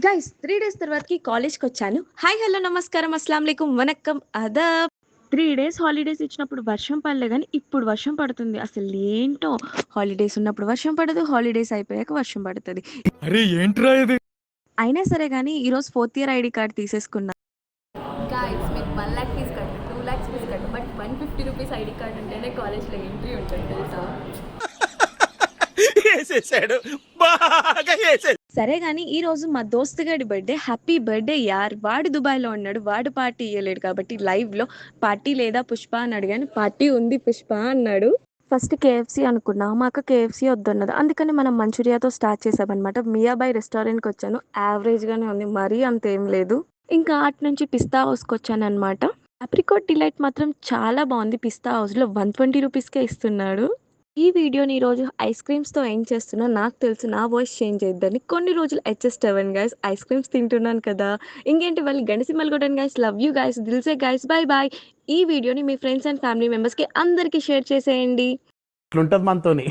Guys 3 days తర్వాతకి కాలేజ్‌కొచ్చాను. Hi, hello, నమస్కారం, అస్సలాం అలైకుం, వనక్కం, ఆదాబ్. 3 డేస్ హాలిడేస్ ఇచ్చినప్పుడు వర్షం పడలే గానీ, ఇప్పుడు వర్షం పడుతుంది. అసలేంటో హాలిడేస్ ఉన్నప్పుడు వర్షం పడదు. హాలిడేస్ అయిపోయాక వర్షం పడతది. అరే ఏంట్రా ఇది? అయినా సరే గానీ, ఈరోజు 4థ్ ఇయర్ ఐడీ కార్డ్ తీసేసుకున్నా. గాయస్ మీరు 1 lakh ఫీజ్ కట్టు, 2 lakhs ఫీజ్ కట్టు, బట్ 150 రూపీస్ ఐడి కార్డ్ ఉంటేనే కాలేజ్లో ఎంట్రీ ఉంటుంది తెలుసా. వేసేసాడు, బాగా వేసేసాడు. సరే గానీ, ఈరోజు మా దోస్తు గాడి బర్త్‌డే. హ్యాపీ బర్త్‌డే యార్! వాడు దుబాయ్‌లో ఉన్నాడు. వాడు పార్టీ ఇయ్యలేడు కాబట్టి లైవ్‌లో పార్టీ లేదా పుష్ప అని అడిగాను. పార్టీ ఉంది పుష్ప అన్నాడు. ఫస్ట్ కేఎఫ్‌సీ అనుకున్నా. మా అక్క కేఎఫ్‌సీ వద్దన్నది. అందుకని మనం మంచూరియాతో స్టార్ట్ చేసామనమాట. మియాబాయ్ రెస్టారెంట్‌కొచ్చాను. యావరేజ్‌గానే ఉంది. మరీ అంతేం లేదు. ఇంకా అటు నుంచి పిస్తా హౌస్‌కొచ్చాననమాట. ఆప్రికాట్ డిలైట్ మాత్రం చాలా బావుంది. పిస్తా హౌస్‌లో 120 రూపీస్‌కే ఇస్తున్నాడు. ఈ వీడియోని ఈరోజు ఐస్ క్రీమ్స్‌తో ఎండ్ చేస్తున్నా. నాకు తెలుసు నా వాయిస్ చేంజ్ అయిద్దని. కొన్ని రోజులు అడ్జస్ట్ అవ్వండి గైస్. ఐస్ క్రీమ్స్ తింటున్నాను కదా! ఇంకేంటి వాళ్ళు గండిసిమ్మలు కొట్టండి గైస్. Love you guys. దిల్ సే గైస్. Bye bye. ఈ వీడియోని మీ ఫ్రెండ్స్ అండ్ ఫ్యామిలీ మెంబర్స్‌కి అందరికీ షేర్ చేసేయండి. ఇట్లుంటది మనతోని.